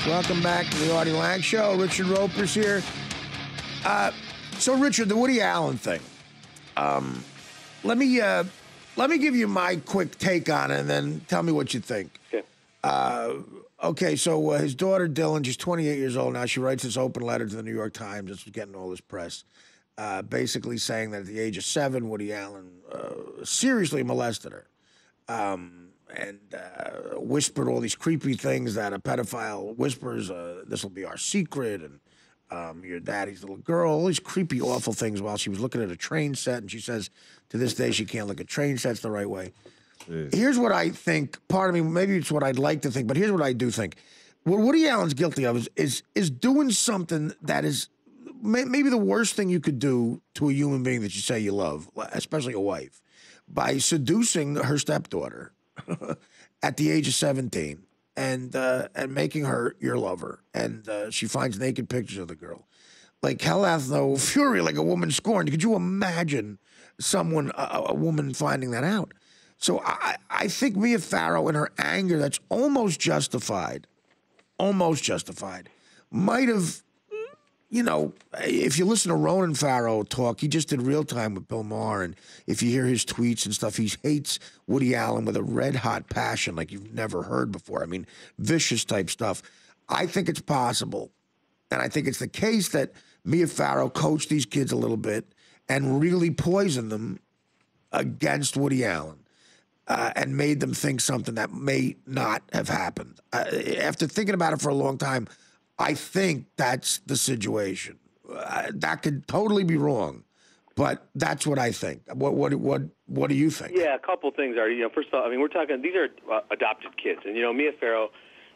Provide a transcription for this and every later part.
Welcome back to the Artie Lange Show. Richard Roeper's here. So, Richard, the Woody Allen thing. Let me give you my quick take on it, and then tell me what you think. Okay. Okay, so his daughter, Dylan, she's 28 years old now. She writes this open letter to the New York Times. It's getting all this press. Basically saying that at the age of 7, Woody Allen seriously molested her. And whispered all these creepy things that a pedophile whispers, this will be our secret, and your daddy's little girl, all these creepy, awful things while she was looking at a train set, and she says to this day she can't look at train sets the right way. Here's what I think, part of me, maybe it's what I'd like to think, but here's what I do think. What Woody Allen's guilty of is doing something that is maybe the worst thing you could do to a human being that you say you love, especially a wife, by seducing her stepdaughter at the age of 17 and making her your lover. And she finds naked pictures of the girl. Like, hell hath no fury like a woman scorned. Could you imagine a woman finding that out? So I think Mia Farrow, in her anger that's almost justified, might have, you know, if you listen to Ronan Farrow talk, he just did Real Time with Bill Maher, and if you hear his tweets and stuff, he hates Woody Allen with a red-hot passion like you've never heard before. I mean, vicious type stuff. I think it's possible, and I think it's the case that Mia Farrow coached these kids a little bit and really poisoned them against Woody Allen. And made them think something that may not have happened. After thinking about it for a long time, I think that's the situation. That could totally be wrong, but that's what I think. What do you think? Yeah, a couple things are. First of all, I mean, we're talking. These are adopted kids, and Mia Farrow.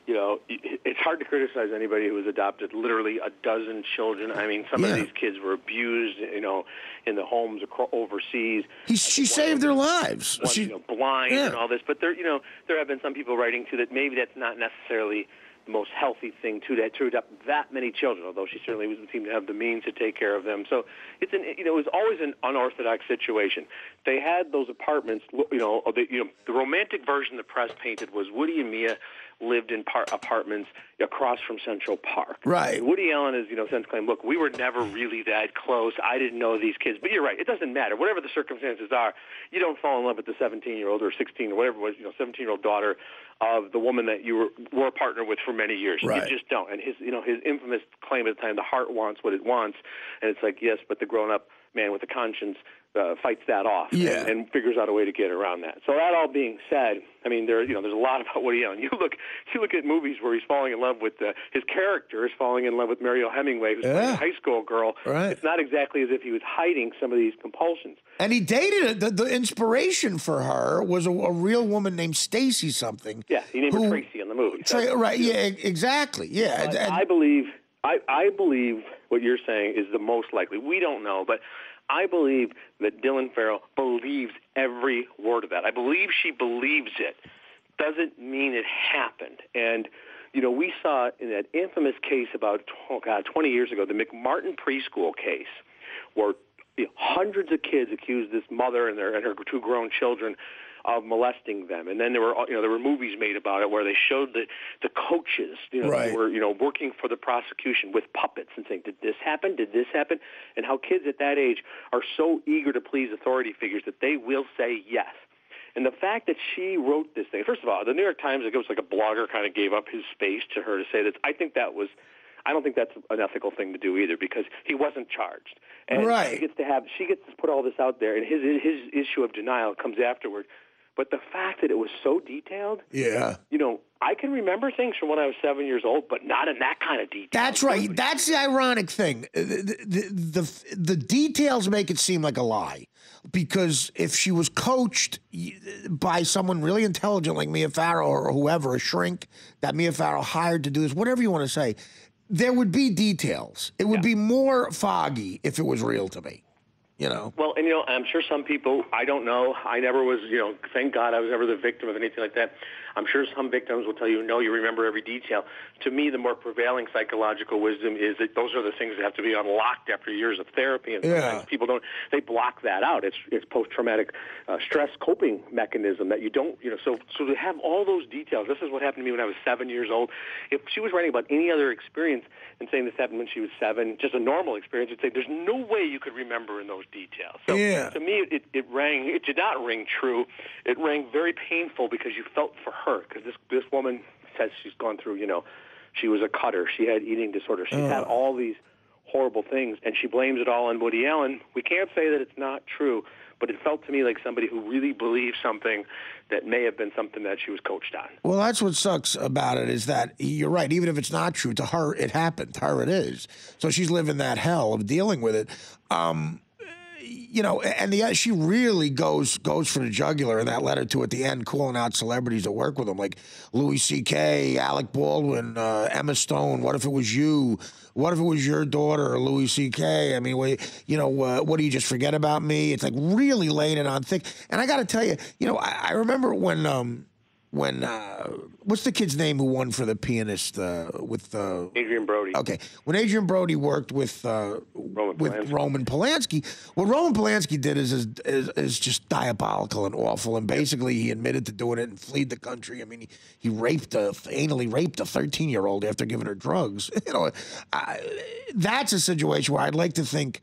It's hard to criticize anybody who was adopted literally a dozen children. I mean, some of these kids were abused, in the homes overseas. She saved their lives. She's blind and all this. But there have been some people writing, too, that maybe that's not necessarily the most healthy thing to adopt that many children, although she certainly seemed to have the means to take care of them. So it was always an unorthodox situation. They had those apartments, the romantic version the press painted was Woody and Mia lived in apartments across from Central Park. Right. And Woody Allen has, since claimed, look, we were never really that close. I didn't know these kids. But you're right. It doesn't matter. Whatever the circumstances are, you don't fall in love with the 17-year-old or 16 or whatever it was, 17-year-old daughter of the woman that you were a partner with for many years. Right. You just don't. And his infamous claim at the time, the heart wants what it wants. And it's like, yes, but the grown-up man with a conscience fights that off and figures out a way to get around that. So that all being said, I mean, there's a lot about Woody Allen. You look at movies where he's falling in love with his character is falling in love with Mariel Hemingway, who's playing a high school girl. Right. It's not exactly as if he was hiding some of these compulsions. And he dated the inspiration for her was a real woman named Stacy something. Yeah, he named her Tracy in the movie. Right? Yeah, exactly. Yeah, I believe what you're saying is the most likely. We don't know, but I believe that Dylan Farrow believes every word of that. I believe she believes it. Doesn't mean it happened. And, we saw in that infamous case about, 20 years ago, the McMartin preschool case, where hundreds of kids accused this mother and her two grown children of molesting them, and then there were movies made about it where they showed the coaches, who were working for the prosecution with puppets and saying, "Did this happen? Did this happen?" And how kids at that age are so eager to please authority figures that they will say yes. And the fact that she wrote this thing, first of all, the New York Times, it was like a blogger kind of gave up his space to her to say that. I don't think that's an ethical thing to do either, because he wasn't charged. And she gets to put all this out there, and his issue of denial comes afterward. But the fact that it was so detailed, I can remember things from when I was 7 years old, but not in that kind of detail. That's right. That's the ironic thing. The details make it seem like a lie, because if she was coached by someone really intelligent like Mia Farrow or whoever, a shrink that Mia Farrow hired to do this, whatever you want to say, there would be details. It would be more foggy if it was real to me. you know. Well, and, I'm sure some people, I don't know, I never was, thank God I was never the victim of anything like that. I'm sure some victims will tell you, no, you remember every detail. To me, the more prevailing psychological wisdom is that those are the things that have to be unlocked after years of therapy, and sometimes people don't, they block that out. It's post-traumatic stress coping mechanism that you don't, so to have all those details, this is what happened to me when I was 7 years old. If she was writing about any other experience and saying this happened when she was 7, just a normal experience, it'd say there's no way you could remember in those details. So to me, it did not ring true. It rang very painful because you felt for her, because this woman says she's gone through, she was a cutter. She had eating disorders. She's had all these horrible things, and she blames it all on Woody Allen. We can't say that it's not true, but it felt to me like somebody who really believed something that may have been something that she was coached on. Well, that's what sucks about it, is that you're right. Even if it's not true, to her it happened. To her it is. So she's living that hell of dealing with it. And she really goes for the jugular in that letter to at the end, calling out celebrities that work with him, like Louis C.K., Alec Baldwin, Emma Stone. What if it was you? What if it was your daughter or Louis C.K.? I mean, what do you just forget about me? It's like really laying it on thick. And I got to tell you, I remember when what's the kid's name who won for the pianist with Adrian Brody. Okay, when Adrian Brody worked with Roman Polanski, what Roman Polanski did is just diabolical and awful, and basically he admitted to doing it and fled the country. I mean, he anally raped a 13-year-old after giving her drugs. That's a situation where I'd like to think.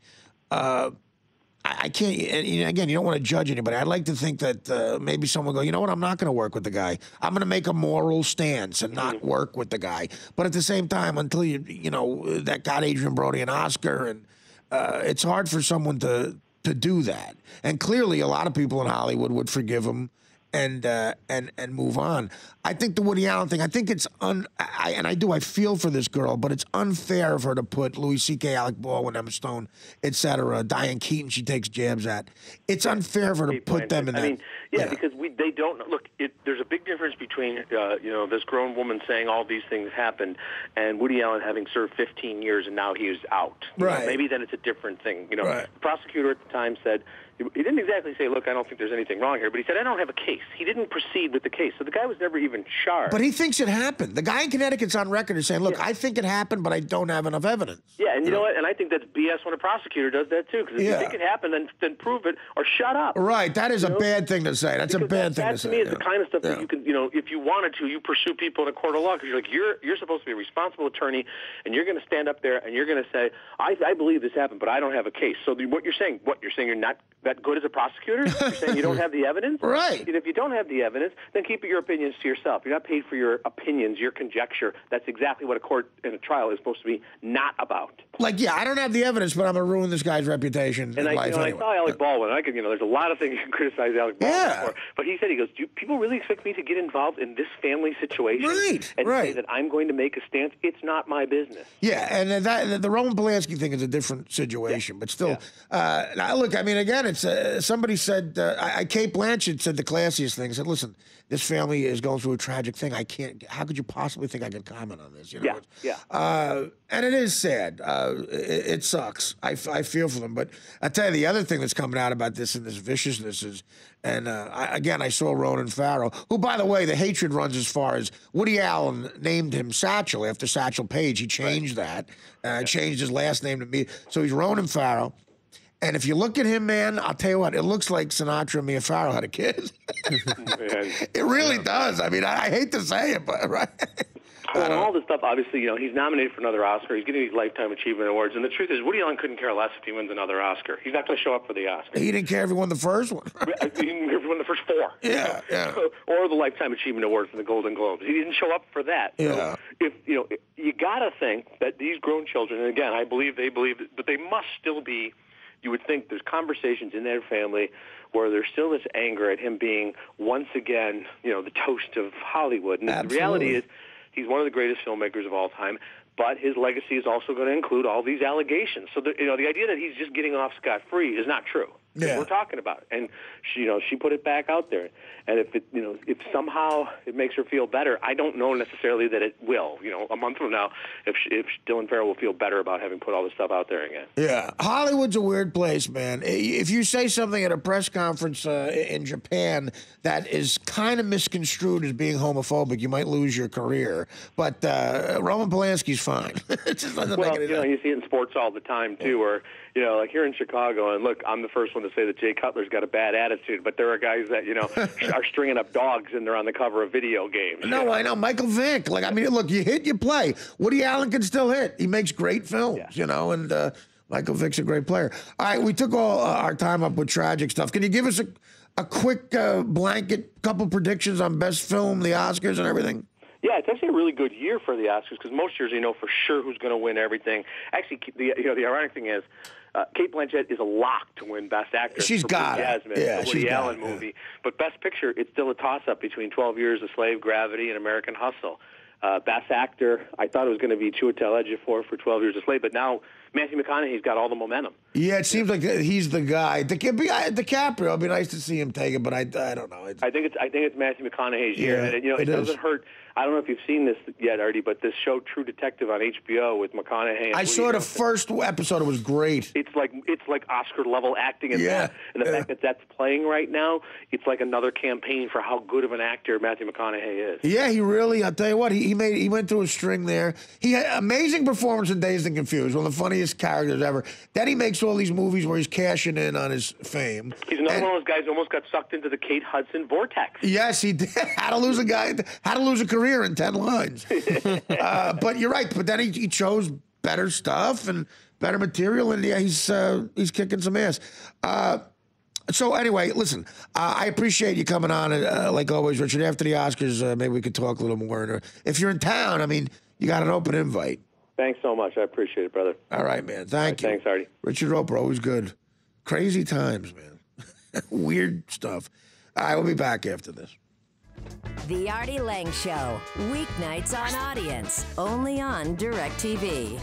I can't, and again, you don't want to judge anybody. I'd like to think that maybe someone will go, you know what, I'm not going to work with the guy. I'm going to make a moral stance and not work with the guy. But at the same time, until that got Adrian Brody an Oscar, and it's hard for someone to do that. And clearly a lot of people in Hollywood would forgive him and move on. I think the Woody Allen thing, I think it's I feel for this girl, but it's unfair of her to put Louis C.K., Alec Baldwin, Emma Stone, etc., Diane Keaton she takes jabs at. It's unfair of her to put them in that. I mean, because they don't look. There's a big difference between this grown woman saying all these things happened and Woody Allen having served 15 years and now he is out. Right. Maybe then it's a different thing. Right. The prosecutor at the time said, he didn't exactly say, look, I don't think there's anything wrong here, but he said, I don't have a case. He didn't proceed with the case. So the guy was never even charged. But he thinks it happened. The guy in Connecticut's on record as saying, look, I think it happened, but I don't have enough evidence. Yeah, and you know what? And I think that's BS when a prosecutor does that, too, because if you think it happened, then prove it or shut up. Right. That is a bad thing to say. That's a bad thing to say. That, to me, is the kind of stuff that you can, if you wanted to, you pursue people in a court of law, because you're supposed to be a responsible attorney, and you're going to stand up there and you're going to say, I believe this happened, but I don't have a case. So what you're saying you're not that good as a prosecutor? You're saying you don't have the evidence? Right. And if you don't have the evidence, then keep your opinions to yourself. You're not paid for your opinions, your conjecture. That's exactly what a court and a trial is supposed to be not about. Like, I don't have the evidence, but I'm going to ruin this guy's reputation in life anyway. I saw Alec Baldwin. There's a lot of things you can criticize Alec Baldwin for. But he said, do people really expect me to get involved in this family situation? And say that I'm going to make a stance? It's not my business. Yeah, and the Roman Polanski thing is a different situation. But still, look, I mean, again, it's somebody said, Kate Blanchett said the classiest thing. Said, listen, this family is going through a tragic thing. How could you possibly think I could comment on this? And it is sad. It sucks. I feel for them. But I tell you, the other thing that's coming out about this and this viciousness is, and I saw Ronan Farrow, who, by the way, the hatred runs as far as Woody Allen named him Satchel after Satchel Paige. He changed that, changed his last name to me. So he's Ronan Farrow. And if you look at him, man, I'll tell you what, it looks like Sinatra and Mia Farrow had a kid. It really does. I mean, I hate to say it, but right. Well, all this stuff, obviously, he's nominated for another Oscar. He's getting these Lifetime Achievement Awards. And the truth is, Woody Allen couldn't care less if he wins another Oscar. He's not going to show up for the Oscar. He didn't care if he won the first one. He didn't care if he won the first 4. Yeah. Or the Lifetime Achievement Awards and the Golden Globes. He didn't show up for that. Yeah. So you got to think that these grown children, and again, I believe they believe, but they must still be. You would think there's conversations in their family where there's still this anger at him being once again, the toast of Hollywood. And the reality is, he's one of the greatest filmmakers of all time, but his legacy is also going to include all these allegations. So the idea that he's just getting off scot-free is not true. Yeah. We're talking about it. And she put it back out there. And if somehow it makes her feel better, I don't know necessarily that it will. A month from now, if Dylan Farrell will feel better about having put all this stuff out there again. Yeah, Hollywood's a weird place, man. If you say something at a press conference in Japan that is kind of misconstrued as being homophobic, you might lose your career. But Roman Polanski's fine. It just doesn't make any sense. You see it in sports all the time too, where like here in Chicago, and look, I'm the first one to say that Jay Cutler's got a bad attitude, but there are guys that are stringing up dogs and they're on the cover of video games. No, I know. Michael Vick. Look, you hit, you play. Woody Allen can still hit. He makes great films, and Michael Vick's a great player. All right, we took all our time up with tragic stuff. Can you give us a quick blanket couple predictions on best film, the Oscars, and everything? Yeah, it's actually a really good year for the Oscars because most years you know for sure who's going to win everything. Actually, the ironic thing is, Cate Blanchett is a lock to win Best Actress. She's got it. Jasmine, the Woody Allen movie. But Best Picture, it's still a toss-up between 12 Years a Slave, Gravity, and American Hustle. Best Actor, I thought it was going to be Chiwetel Ejiofor for 12 Years a Slave, but now Matthew McConaughey's got all the momentum. Yeah, it seems like he's the guy. DiCaprio, it'd be nice to see him take it, but I don't know. I think it's Matthew McConaughey's year, and it doesn't hurt. I don't know if you've seen this yet, Artie, but this show True Detective on HBO with McConaughey. And I saw the first episode. It was great. It's like Oscar level acting, and the fact that that's playing right now, it's like another campaign for how good of an actor Matthew McConaughey is. Yeah, he really. I'll tell you what, he went through a string there. He had amazing performance in Dazed and Confused, one of the funniest characters ever. Then he makes all these movies where he's cashing in on his fame. He's another one of those guys who almost got sucked into the Kate Hudson vortex. Yes, he did. How to lose a career in 10 lines. But you're right. But then he chose better stuff and better material, and he's kicking some ass. So anyway, listen, I appreciate you coming on, like always, Richard. After the Oscars, maybe we could talk a little more. And if you're in town, you got an open invite. Thanks so much. I appreciate it, brother. All right, man. Thank you. Thanks, Artie. Richard Roeper, always good. Crazy times, man. Weird stuff. All right, we'll be back after this. The Artie Lange Show, weeknights on Audience, only on DirecTV.